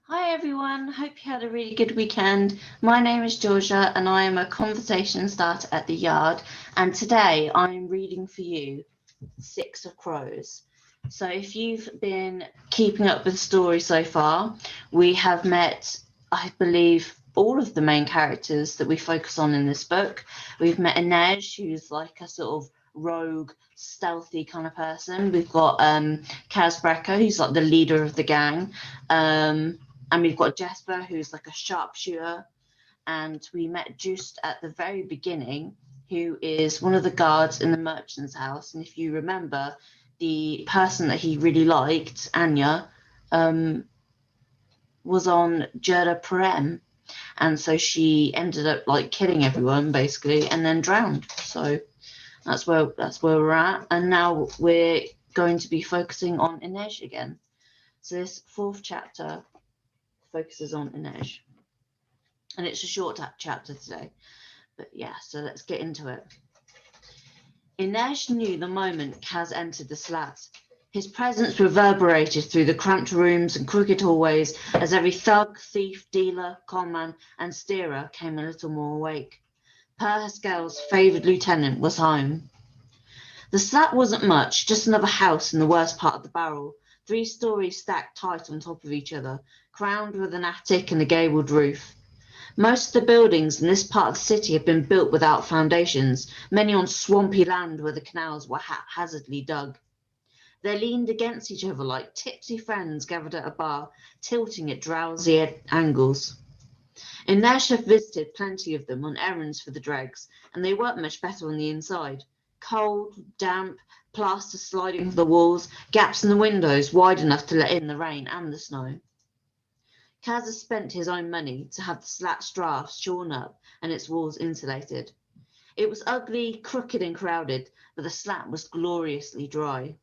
Hi everyone, hope you had a really good weekend. My name is Georgia and I am a conversation starter at the Yard, and today I'm reading for you Six of Crows. So if you've been keeping up with the story so far, we have met, I believe, all of the main characters that we focus on in this book. We've met Inej, who's like a sort of rogue, stealthy kind of person. We've got Kaz Brecker, who's like the leader of the gang. And we've got Jesper, who's like a sharpshooter. And we met just at the very beginning, who is one of the guards in the merchant's house. And if you remember, the person that he really liked, Anya, um, was on Jurda Prem. And so she ended up like killing everyone basically and then drowned. So that's where we're at. And now we're going to be focusing on Inej again. So this fourth chapter focuses on Inej. And it's a short chapter today. But yeah, so let's get into it. Inej knew the moment Kaz entered the Slat. His presence reverberated through the cramped rooms and crooked hallways as every thug, thief, dealer, conman, and steerer came a little more awake. Pascal's favoured lieutenant was home. The Slat wasn't much, just another house in the worst part of the barrel, 3 stories stacked tight on top of each other, crowned with an attic and a gabled roof. Most of the buildings in this part of the city have been built without foundations, many on swampy land where the canals were haphazardly dug. They leaned against each other like tipsy friends gathered at a bar, tilting at drowsy angles. Inej had visited plenty of them on errands for the dregs, and they weren't much better on the inside. Cold, damp, plaster sliding from the walls, gaps in the windows wide enough to let in the rain and the snow. Kaz had spent his own money to have the Slat's drafts shorn up and its walls insulated. It was ugly, crooked and crowded, but the Slat was gloriously dry.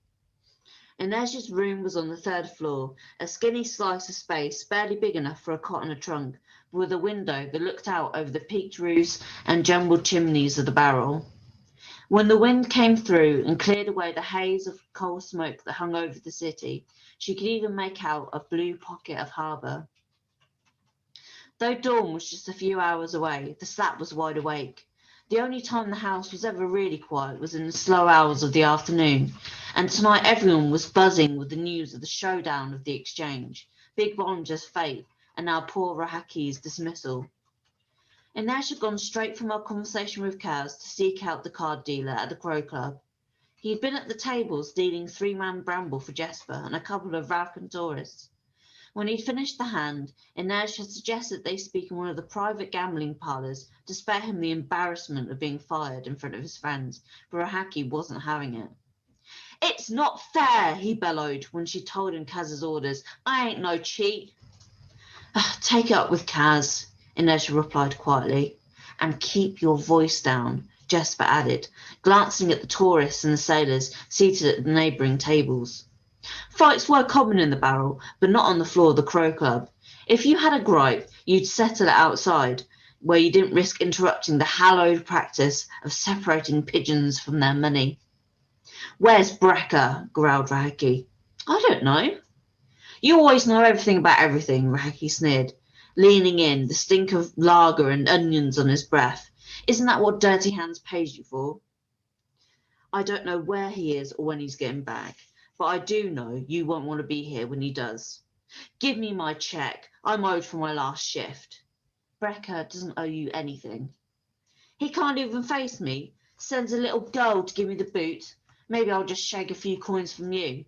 Inej's room was on the 3rd floor, a skinny slice of space barely big enough for a cot and a trunk, but with a window that looked out over the peaked roofs and jumbled chimneys of the barrel. When the wind came through and cleared away the haze of coal smoke that hung over the city, she could even make out a blue pocket of harbour. Though dawn was just a few hours away, the Slat was wide awake. The only time the house was ever really quiet was in the slow hours of the afternoon, and tonight everyone was buzzing with the news of the showdown of the exchange, Big Bonja's fate, and now poor Rahaki's dismissal. Inej had gone straight from our conversation with Kaz to seek out the card dealer at the Crow Club. He had been at the tables dealing 3-man bramble for Jesper and a couple of Valkan tourists. When he'd finished the hand, Inej had suggested they speak in one of the private gambling parlours to spare him the embarrassment of being fired in front of his friends, but Rahaki wasn't having it. "It's not fair," he bellowed when she told him Kaz's orders. "I ain't no cheat." "Take it up with Kaz," Inej replied quietly. "And keep your voice down," Jesper added, glancing at the tourists and the sailors seated at the neighbouring tables. Fights were common in the barrel, but not on the floor of the Crow Club. If you had a gripe, you'd settle it outside, where you didn't risk interrupting the hallowed practice of separating pigeons from their money. "Where's Brecker?" growled Rahaki. "I don't know." "You always know everything about everything," Rahaki sneered, leaning in, the stink of lager and onions on his breath. "Isn't that what Dirty Hands pays you for?" "I don't know where he is or when he's getting back, but I do know you won't want to be here when he does. Give me my check. I'm owed for my last shift." "Brecker doesn't owe you anything." "He can't even face me. Sends a little girl to give me the boot. Maybe I'll just shag a few coins from you."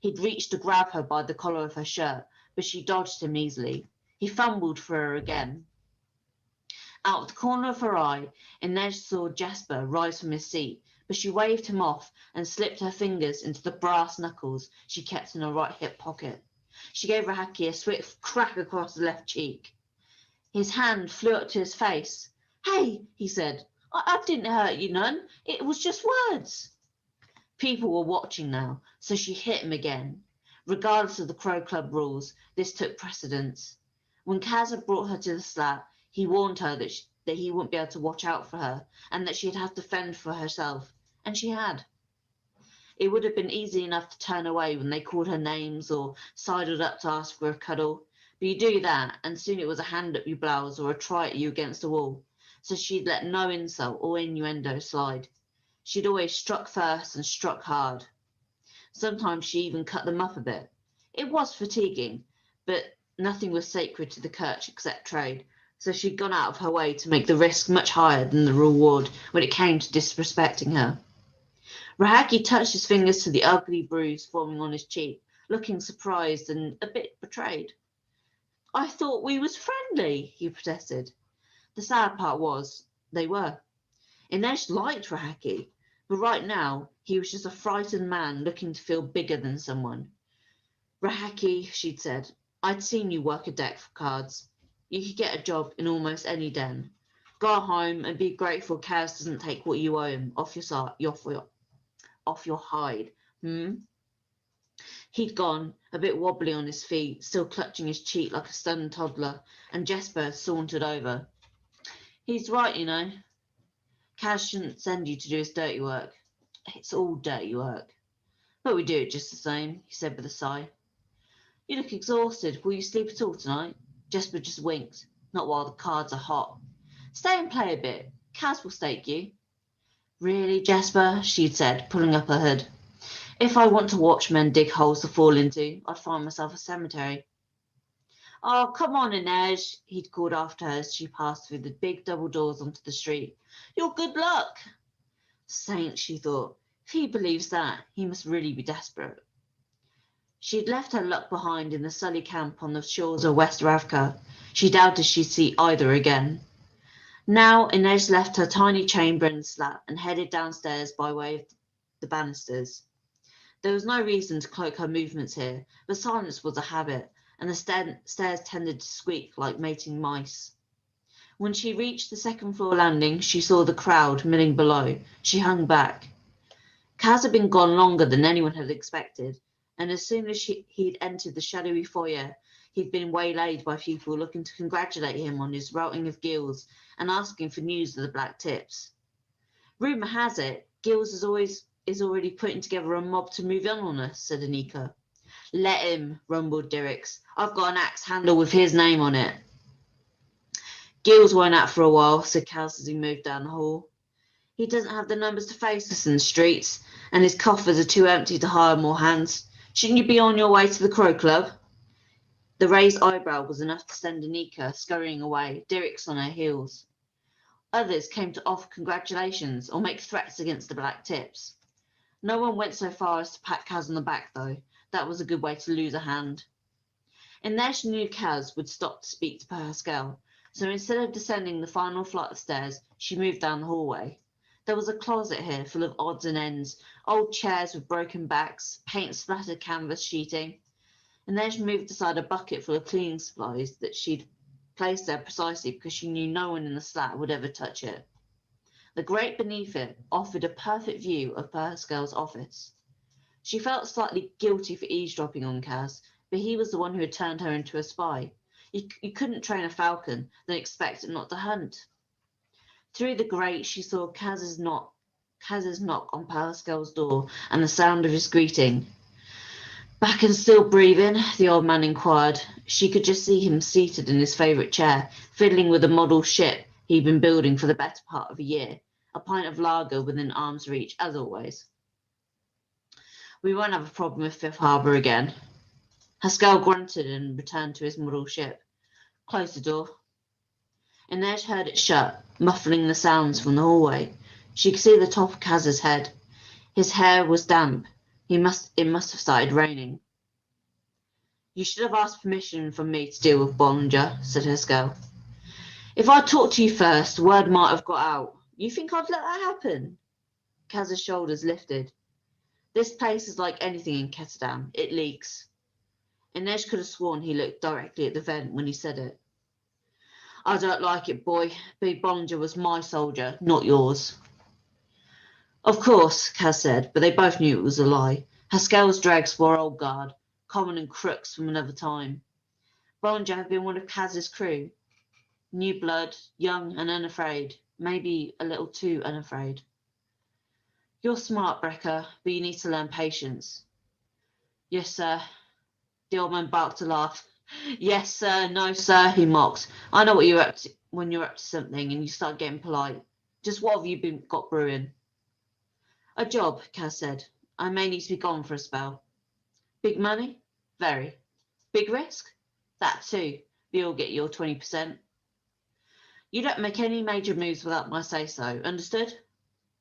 He'd reached to grab her by the collar of her shirt, but she dodged him easily. He fumbled for her again. Out of the corner of her eye, Inej saw Jesper rise from his seat, but she waved him off and slipped her fingers into the brass knuckles she kept in her right hip pocket. She gave Rahaki a swift crack across the left cheek. His hand flew up to his face. "Hey," he said, I didn't hurt you none. It was just words." People were watching now, so she hit him again. Regardless of the Crow Club rules, this took precedence. When Kaz had brought her to the Slat, he warned her that he wouldn't be able to watch out for her, and that she'd have to fend for herself. And she had. It would have been easy enough to turn away when they called her names or sidled up to ask for a cuddle, But you do that, and soon it was a hand up your blouse or a try at you against the wall. So she'd let no insult or innuendo slide. She'd always struck first and struck hard. Sometimes she even cut them up a bit. It was fatiguing, but nothing was sacred to the Kirch except trade, so she'd gone out of her way to make the risk much higher than the reward when it came to disrespecting her. Rahaki touched his fingers to the ugly bruise forming on his cheek, looking surprised and a bit betrayed. "I thought we was friendly," he protested. The sad part was, they were. Inej liked Rahaki, but right now he was just a frightened man looking to feel bigger than someone. "Rahaki," she'd said, "I'd seen you work a deck of cards. You could get a job in almost any den. Go home and be grateful Kaz doesn't take what you owe him off your hide. Hmm?" He'd gone, a bit wobbly on his feet, still clutching his cheek like a stunned toddler, and Jesper sauntered over. "He's right, you know. Kaz shouldn't send you to do his dirty work. It's all dirty work. But we do it just the same," he said with a sigh. "You look exhausted. Will you sleep at all tonight?" Jesper just winked. "Not while the cards are hot. Stay and play a bit. Kaz will stake you." "Really, Jesper?" she'd said, pulling up her hood. "If I want to watch men dig holes to fall into, I'd find myself a cemetery." "Oh, come on, Inej," he'd called after her as she passed through the big double doors onto the street. "Your good luck." Saint, she thought. If he believes that, he must really be desperate. She'd left her luck behind in the Sully camp on the shores of West Ravka. She doubted she'd see either again. Now Inej left her tiny chamber in the Slat and headed downstairs by way of the banisters. There was no reason to cloak her movements here, but silence was a habit, and the stairs tended to squeak like mating mice. When she reached the second-floor landing, she saw the crowd milling below. She hung back. Kaz had been gone longer than anyone had expected, and as soon as he'd entered the shadowy foyer, he'd been waylaid by people looking to congratulate him on his routing of Gills and asking for news of the black tips. "Rumour has it, Gills is already putting together a mob to move in on us," said Anika. "Let him," rumbled Dirks. "I've got an axe handle with his name on it." "Gills won't out for a while," said Kaz as he moved down the hall. "He doesn't have the numbers to face us in the streets, and his coffers are too empty to hire more hands. Shouldn't you be on your way to the Crow Club?" The raised eyebrow was enough to send Anika scurrying away, Dirks on her heels. Others came to offer congratulations or make threats against the black tips. No one went so far as to pat Kaz on the back, though. That was a good way to lose a hand. Inej knew Kaz would stop to speak to Pascal, so instead of descending the final flight of stairs, she moved down the hallway. There was a closet here full of odds and ends, old chairs with broken backs, paint-splattered canvas sheeting. Inej moved aside a bucket full of cleaning supplies that she'd placed there precisely because she knew no one in the Slat would ever touch it. The grate beneath it offered a perfect view of Pascal's office. She felt slightly guilty for eavesdropping on Kaz, but he was the one who had turned her into a spy. You couldn't train a falcon, then expect it not to hunt. Through the grate, she saw Kaz's knock on Pascal's door and the sound of his greeting. "Back and still breathing?" the old man inquired. She could just see him seated in his favourite chair, fiddling with a model ship he'd been building for the better part of a year, a pint of lager within arm's reach, as always. "We won't have a problem with Fifth Harbour again." Haskell grunted and returned to his model ship. "Close the door." Inej heard it shut, muffling the sounds from the hallway. She could see the top of Kaz's head. His hair was damp. It must have started raining. "You should have asked permission from me to deal with Bollinger," said Haskell. "If I'd talked to you first, word might have got out. You think I'd let that happen?" Kaz's shoulders lifted. "This place is like anything in Ketterdam. It leaks." Inej could have sworn he looked directly at the vent when he said it. "I don't like it, boy. Big Bollinger was my soldier, not yours." "Of course," Kaz said, but they both knew it was a lie. Haskell's dregs were old guard, common and crooks from another time. Bollinger had been one of Kaz's crew. New blood, young and unafraid, maybe a little too unafraid. "You're smart, Brecker, but you need to learn patience." "Yes, sir." The old man barked a laugh. Yes, sir, no, sir, he mocked. I know what you're up to when you're up to something and you start getting polite. Just what have you got brewing? A job, Kaz said. I may need to be gone for a spell. Big money? Very. Big risk? That too. But you'll get your 20%. You don't make any major moves without my say-so, understood?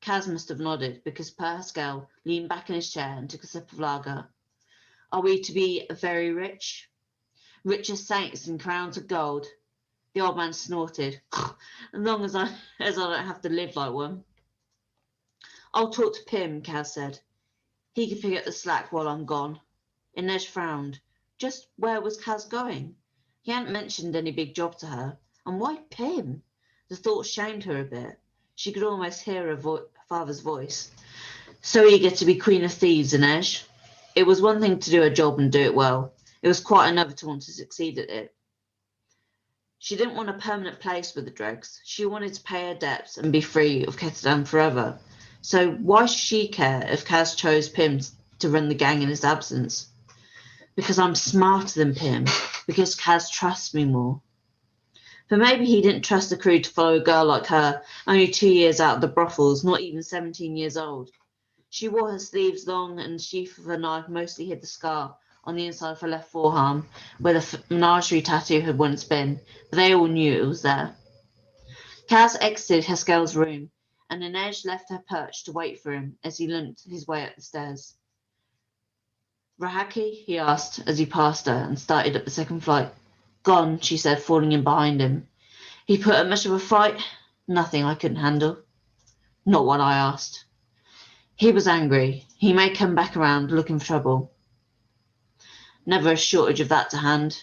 Kaz must have nodded, because Pascal leaned back in his chair and took a sip of lager. Are we to be very rich? Rich as saints in crowns of gold. The old man snorted. As long as I don't have to live like one. I'll talk to Pim, Kaz said. He can pick up the slack while I'm gone. Inej frowned. Just where was Kaz going? He hadn't mentioned any big job to her. And why Pim? The thought shamed her a bit. She could almost hear her father's voice. So eager to be Queen of Thieves, Inej. It was one thing to do a job and do it well. It was quite another to want to succeed at it. She didn't want a permanent place with the dregs. She wanted to pay her debts and be free of Ketterdam forever. So why should she care if Kaz chose Pim to run the gang in his absence? Because I'm smarter than Pim. Because Kaz trusts me more. But maybe he didn't trust the crew to follow a girl like her, only 2 years out of the brothels, not even 17 years old. She wore her sleeves long and the sheath of her knife mostly hid the scar on the inside of her left forearm, where the menagerie tattoo had once been, but they all knew it was there. Kaz exited Haskell's room, and Inej left her perch to wait for him as he limped his way up the stairs. Rahaki? He asked as he passed her and started up the second flight. Gone, she said, falling in behind him. He put up much of a fight? Nothing I couldn't handle. Not what I asked. He was angry. He may come back around looking for trouble. Never a shortage of that to hand,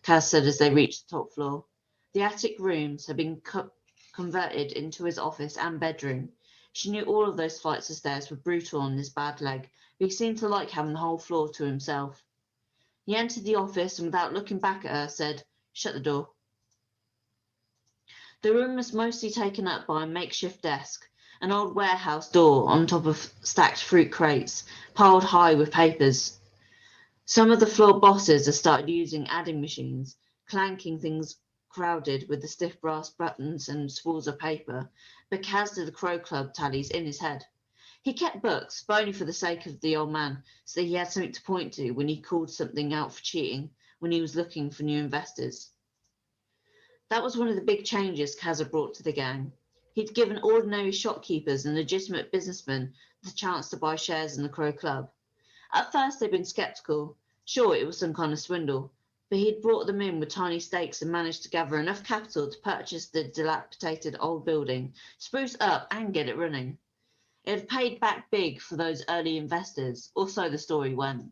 Kaz said as they reached the top floor. The attic rooms had been converted into his office and bedroom. She knew all of those flights of stairs were brutal on his bad leg, but he seemed to like having the whole floor to himself. He entered the office and without looking back at her said, Shut the door. The room was mostly taken up by a makeshift desk, an old warehouse door on top of stacked fruit crates, piled high with papers. Some of the floor bosses had started using adding machines, clanking things crowded with the stiff brass buttons and spools of paper, but Kaz did the Crow Club tallies in his head. He kept books, but only for the sake of the old man, so that he had something to point to when he called something out for cheating, when he was looking for new investors. That was one of the big changes Kaz had brought to the gang. He'd given ordinary shopkeepers and legitimate businessmen the chance to buy shares in the Crow Club. At first they'd been sceptical, sure it was some kind of swindle, but he'd brought them in with tiny stakes and managed to gather enough capital to purchase the dilapidated old building, spruce up and get it running. It had paid back big for those early investors, or so the story went.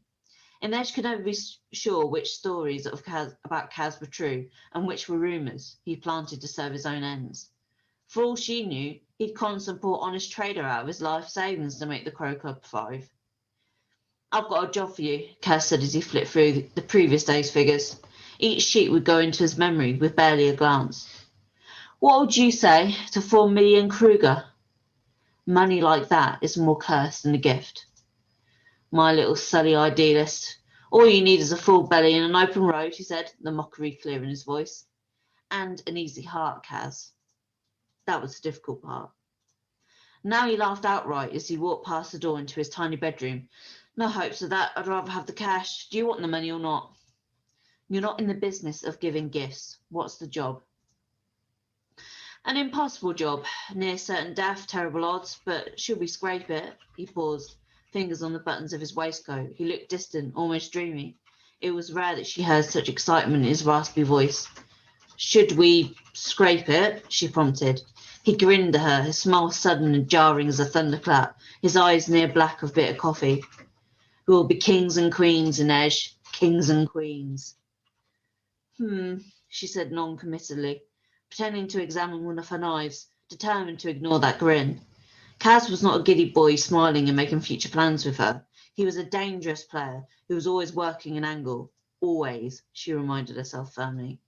Inej could never be sure which stories about Kaz were true and which were rumours he planted to serve his own ends. For all she knew, he'd con some poor honest trader out of his life savings to make the Crow Club thrive. I've got a job for you, Kaz said as he flipped through the previous day's figures. Each sheet would go into his memory with barely a glance. What would you say to 4 million Kruger? Money like that is more cursed than a gift. My little sully idealist. All you need is a full belly and an open road, he said, the mockery clear in his voice. And an easy heart, Kaz. That was the difficult part. Now he laughed outright as he walked past the door into his tiny bedroom. No hopes of that. I'd rather have the cash. Do you want the money or not? You're not in the business of giving gifts. What's the job? An impossible job. Near certain death, terrible odds, but should we scrape it? He paused, fingers on the buttons of his waistcoat. He looked distant, almost dreamy. It was rare that she heard such excitement in his raspy voice. Should we scrape it? She prompted. He grinned at her, his smile sudden and jarring as a thunderclap, his eyes near black of bitter coffee. We will be kings and queens, Inej, kings and queens. She said non-committally, pretending to examine one of her knives, determined to ignore that grin. Kaz was not a giddy boy smiling and making future plans with her. He was a dangerous player who was always working an angle. Always, she reminded herself firmly.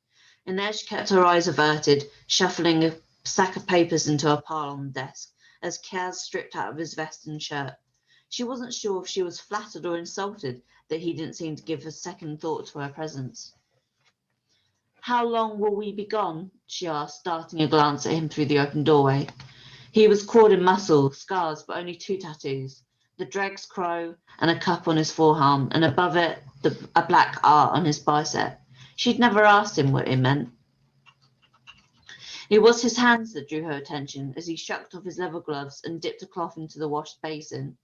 Inej kept her eyes averted, shuffling a stack of papers into a pile on the desk, as Kaz stripped out of his vest and shirt. She wasn't sure if she was flattered or insulted that he didn't seem to give a second thought to her presence. "How long will we be gone?" she asked, darting a glance at him through the open doorway. He was clawed in muscle, scars, but only 2 tattoos. The Dreg's crow and a cup on his forearm, and above it, a black R on his bicep. She'd never asked him what it meant. It was his hands that drew her attention as he shucked off his leather gloves and dipped a cloth into the wash basin.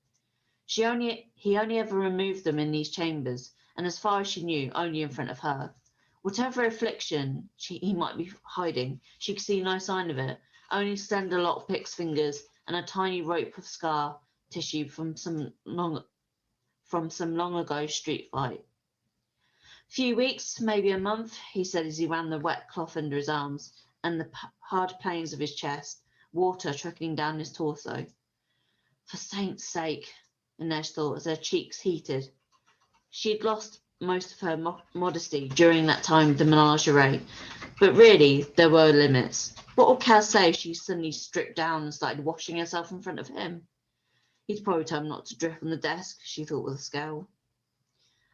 He only ever removed them in these chambers, and as far as she knew, only in front of her. Whatever affliction he might be hiding, she could see no sign of it, only slender lockpick's fingers and a tiny rope of scar tissue from some long ago street fight. "Few weeks, maybe a month," he said as he ran the wet cloth under his arms and the hard planes of his chest, water trickling down his torso. For saint's sake, Inej thought as her cheeks heated. She'd lost most of her modesty during that time of the menagerie, but really there were limits. What would Kaz say if she suddenly stripped down and started washing herself in front of him? He'd probably tell him not to drip on the desk, she thought with a scowl.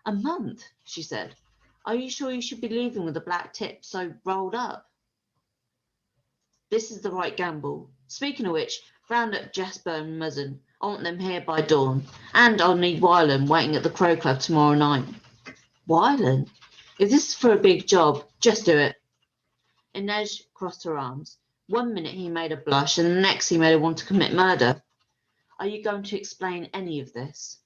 "A month," she said. "Are you sure you should be leaving with a black tip so rolled up?" "This is the right gamble. Speaking of which, round up Jasper and Muzzin. I want them here by dawn. And I'll need Wylan waiting at the Crow Club tomorrow night." "Wylan? If this is for a big job, just do it." Inej crossed her arms. One minute he made her blush, and the next he made her want to commit murder. "Are you going to explain any of this?"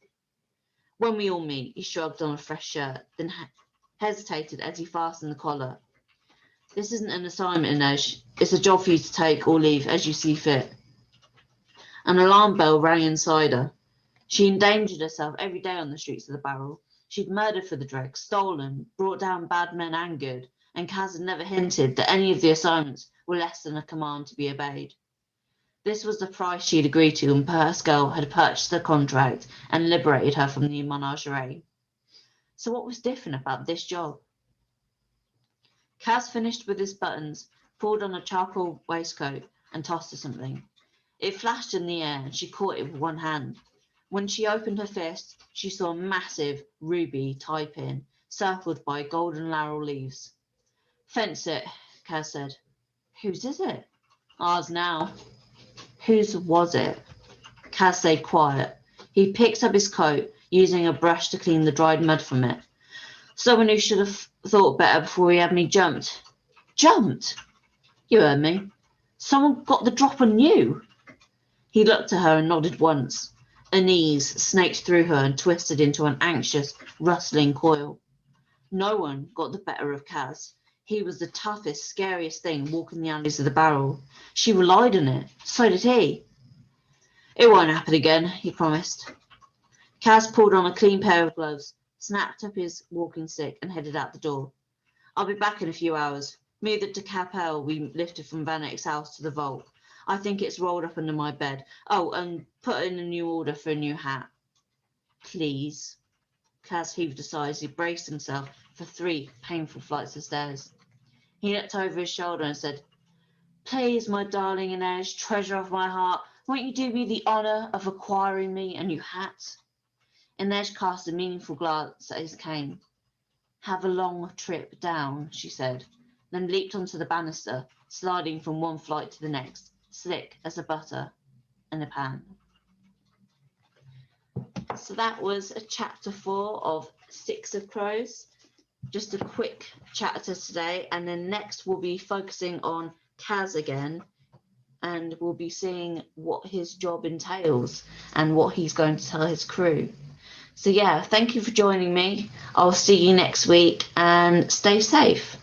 "When we all meet." He shrugged on a fresh shirt, then hesitated as he fastened the collar. "This isn't an assignment, Inej. It's a job for you to take or leave as you see fit." An alarm bell rang inside her. She endangered herself every day on the streets of the Barrel. She'd murdered for the Dreg, stolen, brought down bad men and good, and Kaz had never hinted that any of the assignments were less than a command to be obeyed. This was the price she'd agreed to when Pascal had purchased the contract and liberated her from the menagerie. So what was different about this job? Kaz finished with his buttons, pulled on a charcoal waistcoat, and tossed her something. It flashed in the air, and she caught it with one hand. When she opened her fist, she saw a massive ruby tie pin, circled by golden laurel leaves. "Fence it," Kaz said. "Whose is it?" "Ours now." "Whose was it?" Kaz stayed quiet. He picked up his coat, using a brush to clean the dried mud from it. "Someone who should have thought better before he had me jumped." "Jumped?" "You heard me. Someone got the drop on you." He looked at her and nodded once. Unease snaked through her and twisted into an anxious, rustling coil. No one got the better of Kaz. He was the toughest, scariest thing walking the alleys of the Barrel. She relied on it. So did he. "It won't happen again," he promised. Kaz pulled on a clean pair of gloves, snapped up his walking stick, and headed out the door. "I'll be back in a few hours. Move the decapel we lifted from Vanek's house to the vault. I think it's rolled up under my bed. Oh, and put in a new order for a new hat." "Please." Kaz heaved a sigh as he braced himself for 3 painful flights of stairs. He looked over his shoulder and said, "Please, my darling Inej, treasure of my heart, won't you do me the honour of acquiring me a new hat?" Inej cast a meaningful glance at his cane. "Have a long trip down," she said, then leaped onto the banister, sliding from one flight to the next, slick as a butter in a pan. So that was chapter 4 of 6 of Crows. Just a quick chapter today, and then next we'll be focusing on Kaz again, and we'll be seeing what his job entails and what he's going to tell his crew. So yeah, thank you for joining me. I'll see you next week, and stay safe.